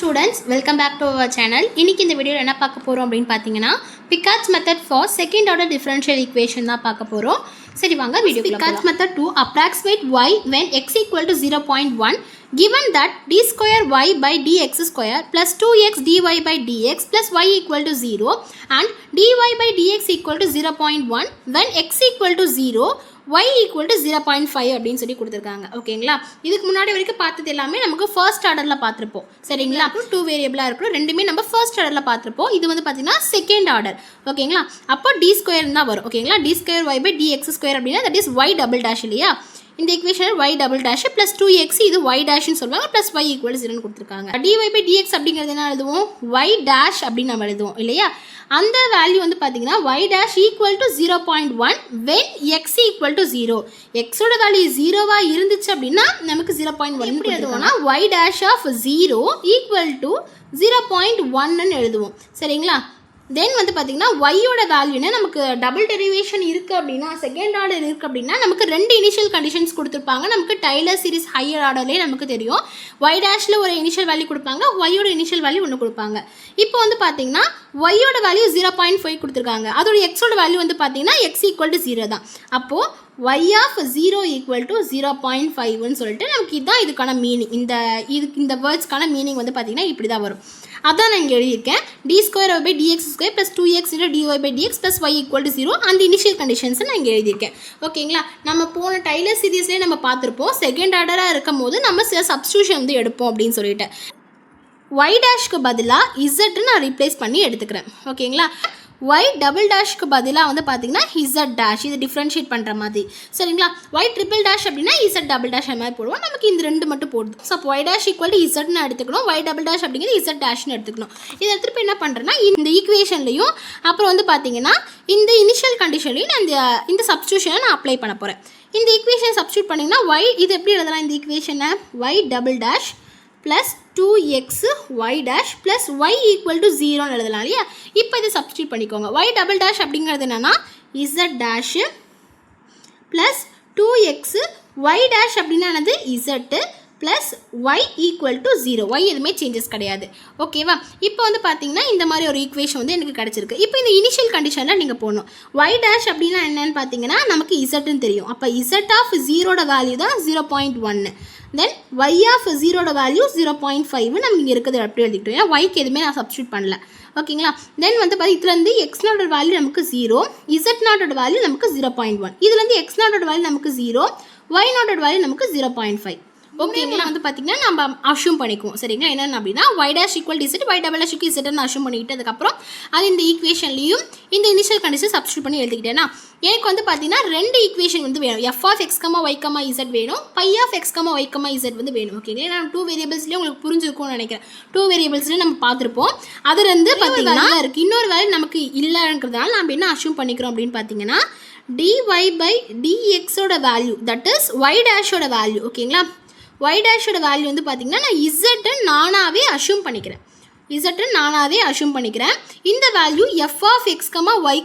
students, welcome back to our channel. இன்னைக்கு இந்த வீடியோல என்ன பார்க்க போறோம் அப்படினு பாத்தீங்கன்னா Picard's method for second order differential equation தான் பார்க்க போறோம். சரி வாங்க வீடியோக்குள்ள போலாம். Picard's method to approximate y when x equal to 0.1 given that d square y by dx square plus 2x dy by dx plus y equal to 0 and dy by dx equal to 0.1 when x equal to 0 y equal to 0.5 அப்படின்னு சொல்லி கொடுத்துருக்காங்க. ஓகேங்களா, இதுக்கு முன்னாடி வரைக்கும் பார்த்தது எல்லாமே நமக்கு ஃபர்ஸ்ட் ஆர்டரில் பார்த்துருப்போம். சரிங்களா, அப்புறம் 2 வேரியபிளாக இருக்கணும், ரெண்டுமே நம்ம ஃபர்ஸ்ட் ஆர்டரில் பார்த்துருப்போம். இது வந்து பார்த்தீங்கன்னா செகண்ட் ஆர்டர். ஓகேங்களா, அப்போ டி ஸ்கொயர் தான் வரும். ஓகேங்களா, d square y by d x square அப்படின்னா that is y double dash இல்லையா. இந்த equation y double dash plus 2x இது y டேஷ்னு சொல்லுவாங்க, ப்ளஸ் y ஈக்குவல் 0ன்னு கொடுத்துருக்காங்க. dy பை dx அப்படிங்கிறது என்ன எழுதுவோம், y டேஷ் அப்படின்னு நம்ம எழுதுவோம் இல்லையா. அந்த வேல்யூ வந்து பார்த்தீங்கன்னா y dash equal to 0.1 when x equal to 0. எக்ஸோட வேல்யூ 0வாக இருந்துச்சு அப்படின்னா நமக்கு 0.1 எப்படி எழுதுவோம்னா y dash of 0 equal to 0.1ன்னு எழுதுவோம். சரிங்களா, தென் வந்து பார்த்தீங்கன்னா ஒய்யோட வேல்யூன்னு நமக்கு டபுள் டெரிவேஷன் இருக்குது அப்படின்னா, செகண்ட் ஆர்டர் இருக்குது அப்படின்னா நமக்கு ரெண்டு இனிஷியல் கண்டிஷன்ஸ் கொடுத்துருப்பாங்க. நமக்கு டைலர் சீரிஸ் ஹையர் ஆர்டர்லேயே நமக்கு தெரியும். ஒய் டேஷில் ஒரு இனிஷியல் வேல்யூ கொடுப்பாங்க, ஒய்யோட இனிஷியல் வேல்யூ ஒன்று கொடுப்பாங்க. இப்போ வந்து பார்த்தீங்கன்னா ஒய்யோட வேல்யூ 0.5 கொடுத்துருக்காங்க, அதோட எக்ஸோட வேல்யூ வந்து பார்த்தீங்கன்னா எக்ஸ் ஈக்குவல் டு 0 தான். அப்போது y of 0 equal to 0.5ன்னு சொல்லிட்டு நமக்கு இதுதான் இதுக்கான மீனிங். இந்த வேர்ட்ஸ்க்கான மீனிங் வந்து பார்த்தீங்கன்னா இப்படி தான் வரும். அதான் நான் இங்கே எழுதியிருக்கேன், d square by d x square plus 2x dy by d x plus y equal to 0. அந்த இனிஷியல் கண்டிஷன்ஸை நான் இங்கே எழுதியிருக்கேன். ஓகேங்களா, நம்ம போன டைலர் சீரிஸ்லேயே நம்ம பார்த்துருப்போம், செகண்ட் ஆர்டராக இருக்கும் போது நம்ம சில சப்ஸ்டியூஷன் வந்து எடுப்போம் அப்படின்னு சொல்லிட்டு y டேஷ்க்கு பதிலாக z நான் ரீப்ளேஸ் பண்ணி எடுத்துக்கிறேன். ஓகேங்களா, y டபுள் டேஷ்க்கு பதிலாக வந்து பார்த்தீங்கன்னா z டேஷ், இது டிஃப்ரென்ஷியேட் பண்ணுற மாதிரி. சரிங்களா, y ட்ரிபிள் டேஷ் அப்படின்னா z டபுள் டேஷ் மாதிரி போடுவோம், நமக்கு இந்த ரெண்டு மட்டும் போடுது. ஸோ அப்போ y டேஷ் ஈக்குவல் டு zன்னு எடுத்துக்கணும், y டபுள் டேஷ் அப்படிங்கிறது z டேஷ்னு எடுத்துக்கணும். இதை எடுத்துகிட்டு என்ன பண்ணுறேன்னா இந்த ஈக்குவேஷன்லையும் அப்புறம் வந்து பார்த்தீங்கன்னா இந்த இனிஷியல் கண்டிஷன்லையும் நான் இந்த சப்ஸ்டியூஷனை நான் அப்ளை பண்ண போகிறேன். இந்த ஈக்குவேஷன் சப்ஸ்டியூட் பண்ணிங்கன்னா y இது எப்படி எழுதலாம், இந்த ஈக்குவேஷனை y double dash plus 2x y dash plus y equal to 0ன்னு எழுதலாம் இல்லையா. இப்போ இதை சப்ஸ்டியூட் பண்ணிக்கோங்க. y டபுள் டேஷ் அப்படிங்கிறது என்னென்னா z dash plus 2x y dash அப்படின்னா என்னது z plus y equal to 0. y எதுவுமே சேஞ்சஸ் கிடையாது. ஓகேவா, இப்போ வந்து பார்த்தீங்கன்னா இந்த மாதிரி ஒரு ஈக்குவேஷன் வந்து எனக்கு கிடச்சிருக்கு. இப்போ இந்த இனிஷியல் கண்டிஷனில் நீங்கள் போடணும். y டேஷ் அப்படின்னா என்னென்னு பார்த்தீங்கன்னா நமக்கு zன்னு தெரியும். அப்போ z ஆஃப் 0ோட வேல்யூ தான் 0.1. தென் y ஆஃப் 0ோட வேல்யூ 0.5 நம்ம இங்கே இருக்கிறது அப்படி எழுதிக்கிட்டோம். ஏன்னா yக்கு எதுவுமே நான் சப்ஸ்டியூட் பண்ணல. ஓகேங்களா, தென் வந்து இதுலேருந்து எக்ஸ் நாட்டோட வேல்யூ நமக்கு 0, z நாட்டோட வேல்யூ நமக்கு 0.1. இதுலேருந்து எக்ஸ் நாட்டோட வேல்யூ நமக்கு 0, y நாட்டோட வேல்யூ நமக்கு 0.5. ஓகேங்களா, வந்து பார்த்தீங்கன்னா நம்ம அஷ்யூம் பண்ணிக்குவோம். சரிங்களா, என்னென்ன அப்படின்னா y dash equal to z, y double dash equal zன்னு அஷ்யூம் பண்ணிக்கிட்டு அதுக்கப்புறம் அது இந்த ஈக்குவேஷன்லையும் இந்த இனிஷியல் கண்டிஷன் சப்ஸ்டியூட் பண்ணி எழுதிக்கிட்டேன்னா எனக்கு வந்து பார்த்தீங்கன்னா ரெண்டு ஈக்குவேஷன் வந்து வேணும். f of x, y, z வேணும், π ஆஃப் x, y, z வந்து வேணும். ஓகேங்களா, நான் 2 வேரியபிள்ஸ்லேயே உங்களுக்கு புரிஞ்சிருக்கும்னு நினைக்கிறேன். 2 வேரியபிள்ஸ்லேயே நம்ம பார்த்துருப்போம். அது வந்து பார்த்தீங்கன்னா இருக்குது, இன்னொரு வேல்யூ நமக்கு இல்லைங்கிறதுனால நம்ம என்ன அஷ்யூம் பண்ணிக்கிறோம் அப்படின்னு பார்த்தீங்கன்னா dy பை dxோட வேல்யூ தட் இஸ் y டேஷோட வேல்யூ. ஓகேங்களா, y டேஷோட வேல்யூ வந்து பார்த்தீங்கன்னா நான் z நானாகவே அஷ்யூம் பண்ணிக்கிறேன். இந்த value f of x, y,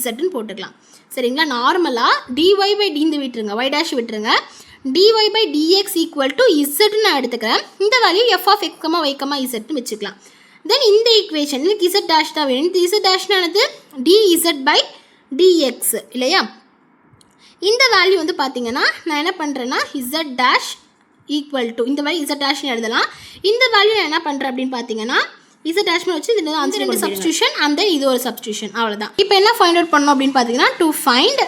zன்னு போட்டுக்கலாம். சரிங்களா, நார்மலாக dy பை d இந்த விட்டுருங்க, y டேஷ் விட்டுருங்க, dy by dx equal to zன்னு நான் எடுத்துக்கிறேன். இந்த value f of x, y, zன்னு வச்சுக்கலாம். தென் இந்த ஈக்குவேஷன் எனக்கு z டேஷ் தான் வேணும். இந்த z டேஷ்னானது dz பை dx இல்லையா. இந்த வேல்யூ வந்து பார்த்தீங்கன்னா நான் என்ன பண்ணுறேன்னா z டேஷ் ஈக்குவல் டு இந்த வேல்யூ z டேஷ்னு எழுதலாம். இந்த வேல்யூ நான் என்ன பண்ணுறேன் அப்படின்னு பார்த்தீங்கன்னா z டேஷ்னு வச்சு இந்த அந்த ரெண்டு சப்ஸ்டியூஷன் அந்த இது ஒரு சப்ஸ்டியூஷன், அவ்வளோதான். இப்போ என்ன ஃபைண்ட் அவுட் பண்ணணும் அப்படின்னு பார்த்தீங்கன்னா to find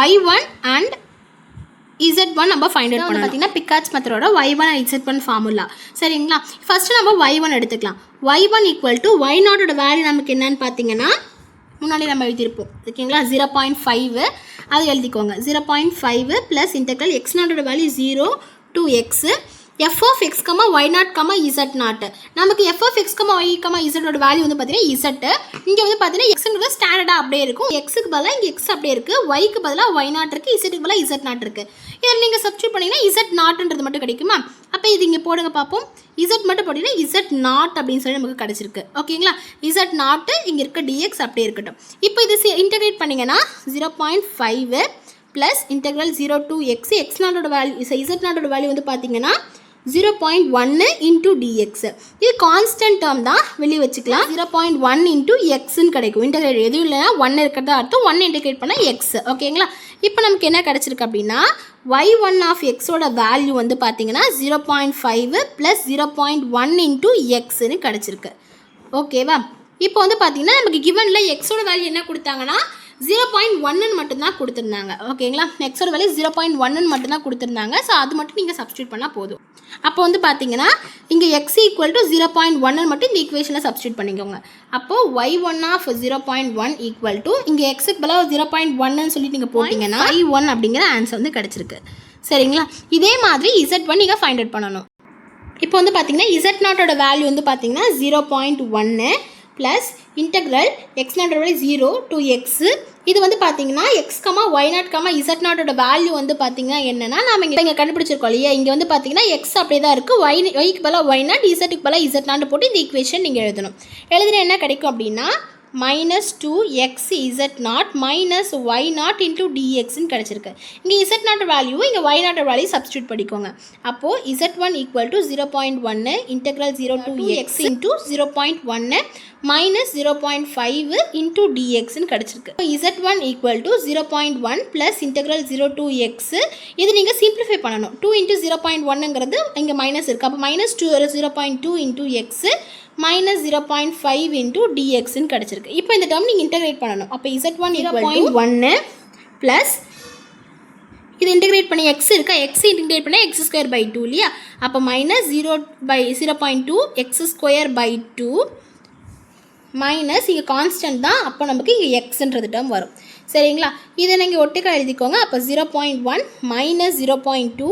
y1 and z1 நம்ம ஃபைண்ட் அவுட் பண்ணணும். பார்த்தீங்கன்னா Picard's மெத்தடோட y1 and z1 formula. சரிங்களா, ஃபஸ்ட்டு நம்ம y1 எடுத்துக்கலாம். y1 ஈக்குவல் டு y நாட்டோட வேல்யூ நமக்கு என்னன்னு பார்த்தீங்கன்னா முன்னாடி நம்ம எழுதியிருப்போம். ஓகேங்களா, 0.5 அது எழுதிக்கோங்க. 0.5 ப்ளஸ் இன்டெக்ரல் எக்ஸ் நாட்டோட value 0 to x f of x, y naught, z naught. நமக்கு f ஆஃப் x, y, zோட வேல்யூ வந்து பார்த்தீங்கன்னா z. இங்கே வந்து பார்த்தீங்கன்னா எக்ஸுங்கிறது ஸ்டாண்டர்டாக அப்படியே இருக்கும். எக்ஸுக்கு பதிலாக இங்கே எக்ஸ் அப்படியே இருக்குது, ஒய்க்கு பதிலாக y நாட் இருக்குது, zக்கு பதிலாக z நாட் இருக்குது. இதில் நீங்கள் சப்ஸ்டியூட் பண்ணிங்கன்னா z நாட்ன்றது மட்டும் கிடைக்குமா. அப்போ இது இங்கே போடுங்க பார்ப்போம். z மட்டும் போட்டிங்கன்னா z நாட் அப்படின்னு சொல்லி நமக்கு கிடச்சிருக்கு. ஓகேங்களா, z நாட்டு இங்கே இருக்க dx அப்படியே இருக்கட்டும். இப்போ இது இன்டெகிரேட் பண்ணிங்கன்னா 0.5 plus integral 0 to x, x நாட்டோட வேல்யூ z நாட்டோட வேல்யூ வந்து பார்த்தீங்கன்னா 0.1 இன்டூ டிஎக்ஸ். இது கான்ஸ்டன்ட் டேர்ம் தான், வெளியே வச்சுக்கலாம். 0.1 இன்டூ எக்ஸ்ன்னு கிடைக்கும். இன்டகிரேட் எதுவும் இல்லைனா 1 இருக்கிறதா அர்த்தம். 1 இன்டகிரேட் பண்ணால் எக்ஸ். ஓகேங்களா? இப்போ நமக்கு என்ன கிடச்சிருக்கு அப்படின்னா y1 ஆஃப் எக்ஸோட வேல்யூ வந்து பார்த்தீங்கன்னா 0.5 ப்ளஸ் 0.1 இன்டூ எக்ஸ்ன்னு கிடச்சிருக்கு. ஓகேவா? இப்போ வந்து பார்த்தீங்கன்னா நமக்கு கிவனில் எக்ஸோட வேல்யூ என்ன கொடுத்தாங்கன்னா 0.1 மட்டும்தான் கொடுத்துருந்தாங்க. ஓகேங்களா? எக்ஸோட வேல்யூ 0.1 மட்டும்தான் கொடுத்துருந்தாங்க. ஸோ அது மட்டும் நீங்கள் சப்ஸ்டியூட் பண்ணால் போதும். அப்போ வந்து பார்த்தீங்கன்னா இங்கே எக்ஸ் ஈக்குவல் டு 0.1 மட்டும் இந்த ஈக்குவேஷனில் சப்ஸ்டியூட் பண்ணிக்கோங்க. அப்போது y1 ஆஃப் 0.1 ஈக்குவல் டு இங்கே எக்ஸுக்கு பதிலாக 0.1 சொல்லிட்டு நீங்கள் போட்டிங்கன்னா y1 அப்படிங்கிற ஆன்சர் வந்து கிடச்சிருக்கு. சரிங்களா? இதே மாதிரி z1 நீங்கள் ஃபைண்ட் அவுட் பண்ணணும். இப்போ வந்து பார்த்தீங்கன்னா z0ஓட வேல்யூ வந்து பார்த்தீங்கன்னா 0.1 plus integral x0 0 to x. இது வந்து பார்த்தீங்கன்னா x, y0, z0ஓட வேல்யூ வந்து பார்த்தீங்கன்னா என்னென்னா நம்ம இங்கே கண்டுபிடிச்சிருக்கோம் இல்லையா? இங்கே வந்து பார்த்தீங்கன்னா x அப்படியே தான் இருக்குது. yக்கு பதிலாக y0, zக்கு பதிலாக z0 போட்டு இந்த ஈக்குவேஷன் நீங்கள் எழுதணும். எழுதுனா என்ன கிடைக்கும் அப்படின்னா -2xz0 minus y0 into dxன்னு கிடச்சிருக்கு. இங்கே z0 வேல்யூ இங்கே y0 வேல்யூ சப்ஸ்டியூட் பண்ணிக்கோங்க. அப்போது z1 equal to 0.1 integral 0 to x into 0.1 minus 0.5 into dxன்னு கிடச்சிருக்கு. z1 equal to 0.1 plus integral 0 to x. இது நீங்கள் சிம்பிளிஃபை பண்ணணும். 2 into 0.1ங்கிறது இங்கே மைனஸ் இருக்குது. அப்போ -0.2 into x minus 0.5 into dxன்னு கிடச்சிருக்கு. இப்போ இந்த டேர்ம் நீங்கள் இன்டகிரேட் பண்ணணும். அப்போ z1 0.1 ப்ளஸ் இது இன்டகிரேட் பண்ணி x இருக்கா, x இன்டகிரேட் பண்ணால் x²/2 இல்லையா? அப்போ -0.2 x²/2 மைனஸ் இங்கே கான்ஸ்டன்ட் தான். அப்போ நமக்கு இங்கே எக்ஸ்ன்றது டேர்ம் வரும். சரிங்களா? இதை நீங்கள் ஒட்டுக்கா எழுதிக்கோங்க. அப்போ 0.1 மைனஸ் 0.2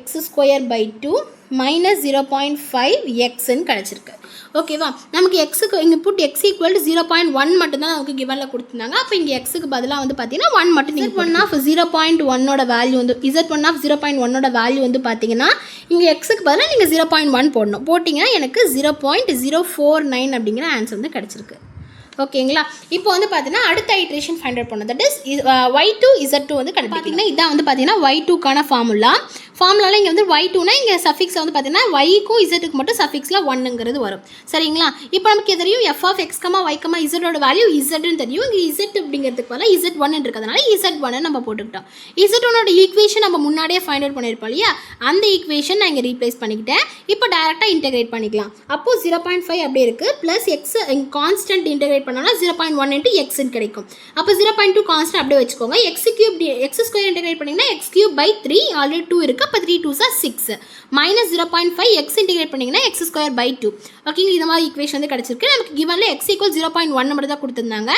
x²/2 மைனஸ் 0.5 எக்ஸ்ன்னு கிடச்சிருக்கு. ஓகேவா? நமக்கு எக்ஸுக்கு இங்கே புட் x ஈக்குவல் டு 0.1 மட்டும்தான் நமக்கு கிவனில் கொடுத்துருந்தாங்க. அப்போ இங்கே எக்ஸுக்கு பதிலாக வந்து பார்த்தீங்கன்னா 1 மட்டும். z1 ஆஃப் 0.1ஓட வேல்யூ வந்து z1 ஆஃப் 0.1ஓட வேல்யூ வந்து பார்த்தீங்கன்னா இங்கே எக்ஸுக்கு பதிலாக நீங்கள் 0.1 போடணும். போட்டிங்கன்னா எனக்கு 0.049 அப்படிங்கிற ஆன்சர் வந்து கிடச்சிருக்கு. ஓகேங்களா? இப்போ வந்து பார்த்தீங்கன்னா அடுத்த ஐட்ரேஷன் ஃபைண்ட் அவுட் பண்ணணும். தட் இஸ் y2 z2 வந்து கண்டுபிடிக்கலாம். இதான் வந்து பார்த்தீங்கன்னா y2க்கான ஃபார்முலாவில் இங்கே வந்து y2னா இங்கே சஃபிக்ஸ் வந்து பார்த்தீங்கன்னா yக்கும் zக்கு மட்டும் சஃபிக்ஸில் 1ங்கிறது வரும். சரிங்களா? இப்போ நமக்கு தெரியும் f ஆஃப் x, y, zோட வேல்யூ zன்னு தெரியும். இங்கே z அப்படிங்கிறதுக்கு பதிலாக z1 இருக்கிறதுனால z1 நம்ம போட்டுக்கிட்டோம். z1ஓட ஈக்குவேஷன் நம்ம முன்னாடியே ஃபைண்ட் அவுட் பண்ணியிருப்போம் இல்லையா? அந்த ஈக்குவேஷன் நான் இங்கே ரீப்ளேஸ் பண்ணிக்கிட்டேன். இப்போ டேரெக்டாக இன்டெகிரேட் பண்ணிக்கலாம். அப்போது 0.5 அப்படியே இருக்குது ப்ளஸ் எக்ஸ் கான்ஸ்டன்ட் இன்டெகிரேட் பண்ணோம்னா 0.1 into xன்னு கிடைக்கும். அப்போ 0.2 கான்ஸ்டன்ட் அப்படியே வச்சுக்கோங்க. x² இன்டெகிரேட் பண்ணிங்கன்னா x3/3 ஆல்ரெடி 2 இருக்குது. அப்போ 3 2s are 6 minus 0.5 x integrate பண்ணிங்கன்னா x²/2. ஓகேங்க? இந்த மாதிரி ஈக்குவேஷன் வந்து கிடச்சிருக்கு. நமக்கு கிவனில் x = 0.1 மட்டும் தான் கொடுத்துருந்தாங்க.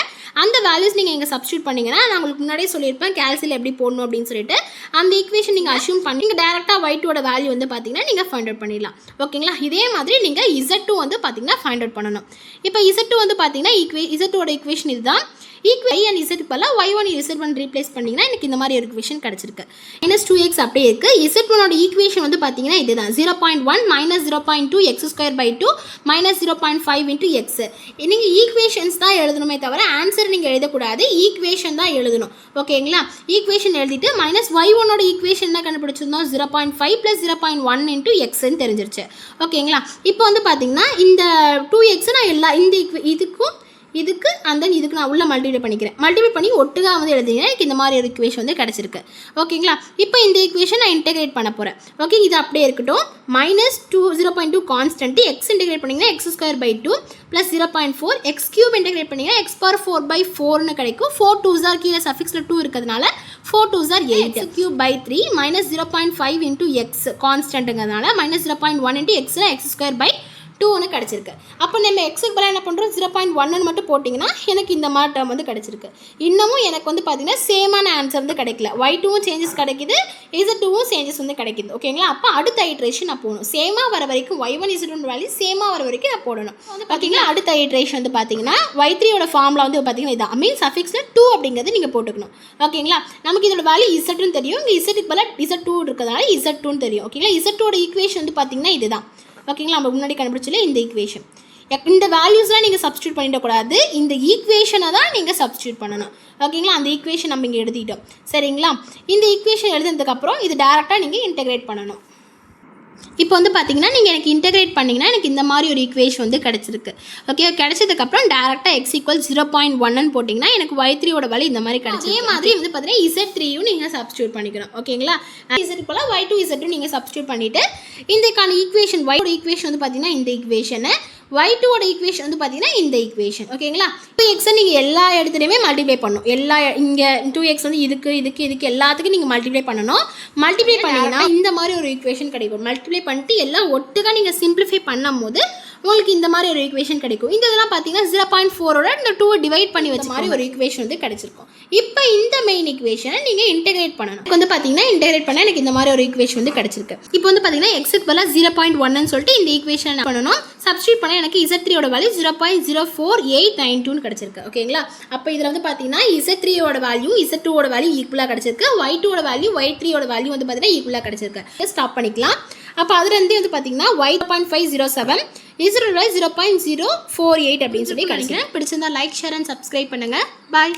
அந்த வேல்யூஸ் நீங்கள் இங்கே சப்ஸ்டியூட் பண்ணிங்கன்னா நான் உங்களுக்கு முன்னாடியே சொல்லியிருப்பேன் கேல்சியில் எப்படி போடணும் அப்படின்னு சொல்லிட்டு. அந்த ஈக்குவேஷன் நீங்கள் அஷ்யூம் பண்ணி நீங்கள் டேரெக்டாக y2ஓட வேல்யூ வந்து பார்த்தீங்கன்னா நீங்கள் ஃபைண்ட் அவுட் பண்ணிடலாம். ஓகேங்களா? இதே மாதிரி நீங்கள் z2 வந்து பார்த்தீங்கன்னா ஃபைண்ட் அவுட் பண்ணணும். இப்போ z2 வந்து பார்த்தீங்கன்னா z2ஓட ஈக்குவேஷன் இதுதான். y and z பதிலாக y1 z1 ரீப்ளேஸ் பண்ணிங்கன்னா எனக்கு இந்த மாதிரி ஒரு ஈக்குவேஷன் கிடச்சிருக்கு. -2x அப்படியே இருக்குது. z1ஓட ஈக்குவேஷன் வந்து பார்த்தீங்கன்னா இதுதான் 0.1 minus 0.2 x²/2 minus 0.5 into x. நீங்கள் ஈக்குவேஷன்ஸ் தான் எழுதணுமே தவிர ஆன்சர் நீங்கள் எழுதக்கூடாது. ஈக்குவேஷன் தான் எழுதணும். ஓகேங்களா? ஈக்குவேஷன் எழுதிட்டு மைனஸ் y1ஓட ஈக்குவேஷன் என்ன கண்டுபிடிச்சிருந்தோம் 0.5 + 0.1 into xன்னு தெரிஞ்சிருச்சு. ஓகேங்களா? இப்போ வந்து பார்த்தீங்கன்னா இந்த 2x நான் எல்லா இந்த இதுக்கு அந்த இதுக்கு நான் உள்ள மல்டிப்ளை பண்ணிக்கிறேன். மல்டிப்ளை பண்ணி ஒட்டுக்கா வந்து எழுதிங்கன்னா எனக்கு இந்த மாதிரி ஒரு ஈக்குவேஷன் வந்து கிடச்சிருக்கு. ஓகேங்களா? இப்போ இந்த ஈக்குவேஷன் நான் இன்டெகிரேட் பண்ண போகிறேன். ஓகே, இது அப்படியே இருக்கட்டும். -0.2 கான்ஸ்டன்ட் எக்ஸ் இன்டெகிரேட் பண்ணிங்கன்னா x²/2 ப்ளஸ் 0.4 x³ இன்டெகிரேட் பண்ணிங்கன்னா x⁴/4ன்னு கிடைக்கும். 4 2s are கீழே சஃபிக்ஸில் 2 இருக்கிறதுனால 4 2s are 8 x³/3 minus 0.5 into x கான்ஸ்டன்ட்டுங்கிறதுனால -0.1 into x x²/2ன்னு கிடச்சிருக்கு. அப்போ நம்ம எக்ஸுக்கு பதிலாக என்ன பண்ணுறோம் 0.1 மட்டும் போட்டிங்கன்னா எனக்கு இந்த மாதிரி டேர்ம் வந்து கிடச்சிருக்கு. இன்னமும் எனக்கு வந்து பார்த்தீங்கன்னா சேமான ஆன்சர் வந்து கிடைக்கல. y2வும் சேஞ்சஸ் கிடைக்குது, z2வும் சேஞ்சஸ் வந்து கிடைக்குது. ஓகேங்களா? அப்போ அடுத்த ஐட்ரேஷன் நான் போகணும். சேமாக வர வரைக்கும் y1 z1 வேல்யூ சேமாக வர வரைக்கும் நான் போடணும். ஓகேங்களா? அடுத்த ஐட்ரேஷன் வந்து பார்த்தீங்கன்னா y3யோட ஃபார்முலா வந்து பார்த்தீங்கன்னா இதான் மீன் சஃபிக்ஸில் 2 அப்படிங்கிறது நீங்கள் போட்டுக்கணும். ஓகேங்களா? நமக்கு இதோட வேல்யூ z2ன்னு தெரியும். இங்கே z-க்கு பதிலாக z2 இருக்கிறதுனால z2ன்னு தெரியும். ஓகேங்களா? z2ஓட ஈக்குவேஷன் வந்து பார்த்தீங்கன்னா இதுதான். ஓகேங்களா? நம்ம முன்னாடி கண்டுபிடிச்சல இந்த ஈக்குவேஷன். இந்த வேல்யூஸ்லாம் நீங்கள் சப்ஸ்டியூட் பண்ணிடக்கூடாது. இந்த ஈக்குவேஷனை தான் நீங்கள் சப்ஸ்டியூட் பண்ணணும். ஓகேங்களா? அந்த ஈக்குவேஷன் நம்ம இங்கே எழுதிட்டோம். சரிங்களா? இந்த ஈக்குவேஷன் எழுதுனதுக்கப்புறம் இது டேரெக்டாக நீங்கள் இன்டெகிரேட் பண்ணணும். இப்போ வந்து பார்த்தீங்கன்னா நீங்கள் எனக்கு இன்டெகிரேட் பண்ணிங்கன்னா எனக்கு இந்த மாதிரி ஒரு ஈக்குவேஷன் வந்து கிடச்சிருக்கு. ஓகே, கிடைச்சதுக்கப்புறம் டேரெக்டாக x = 0.1 போட்டிங்கன்னா எனக்கு y3யோட வேல்யூ இந்த மாதிரி கிடச்சி. அதே மாதிரி வந்து பார்த்தீங்கன்னா z3யும் நீங்கள் சப்ஸ்டியூட் பண்ணிக்கணும். ஓகேங்களா, z போல் y2 z2 நீங்கள் சப்ஸ்டியூட் பண்ணிவிட்டு இதுக்கான ஈக்குவேஷன் y-ஓட ஈக்குவேஷன் வந்து பார்த்தீங்கன்னா இந்த ஈக்குவேஷனை, y2வோட ஈக்குவேஷன் வந்து பார்த்தீங்கன்னா இந்த ஈக்குவேஷன். ஓகேங்களா, 2x நீங்கள் எல்லா இடத்துலையுமே மல்டிப்ளை பண்ணணும். இங்கே 2x வந்து இதுக்கு எல்லாத்துக்கும் நீங்கள் மல்டிப்ளை பண்ணணும். மல்டிப்ளை பண்ணிங்கன்னா இந்த மாதிரி ஒரு ஈக்குவேஷன் கிடைக்கும். மல்டிப்ளை பண்ணிட்டு எல்லாம் ஒட்டுக்காக நீங்கள் சிம்பிளிஃபை பண்ணும் போது உங்களுக்கு இந்த மாதிரி ஒரு ஈக்குவேஷன் கிடைக்கும். இந்த இதெல்லாம் பார்த்தீங்கன்னா 0.4ஓட இந்த 2 டிவைட் பண்ணி வச்ச மாதிரி ஒரு ஈக்குவேஷன் வந்து கிடைச்சிருக்கும். இப்போ இந்த மெயின் ஈக்குவேஷனை நீங்கள் இன்டெகிரேட் பண்ணணும். இப்போ வந்து பார்த்தீங்கன்னா இன்டெகிரேட் பண்ணால் எனக்கு இந்த மாதிரி ஒரு ஈக்குவேஷன் வந்து கிடைச்சிருக்கு. இப்போ வந்து பார்த்தீங்கன்னா எக்ஸுக்கு பதிலாக 0.1ன்னு சொல்லிட்டு இந்த ஈக்குவேஷன் பண்ணணும். சப்ஸ்டியூட் பண்ணால் எனக்கு z3யோட வேல்யூ 0.04892 கிடச்சிருக்கு. ஓகேங்களா, அப்போ இதில் வந்து பார்த்தீங்கன்னா z3யோட வேல்யூ z2வோட வேல்யூ ஈக்குவலாக கிடச்சிருக்கு. y2வோட வேல்யூ y3யோட வேல்யூ வந்து பார்த்தீங்கன்னா ஈக்குவலாக கிடச்சிருக்கு. ஸ்டாப் பண்ணிக்கலாம். அப்போ அதுலேருந்து வந்து பார்த்தீங்கன்னா y.507 0.048 அப்படின்னு சொல்லி கிடைக்கிறேன். பிடிச்சிருந்தா லைக், ஷேர் அண்ட் சப்ஸ்கிரைப் பண்ணுங்கள். பாய்.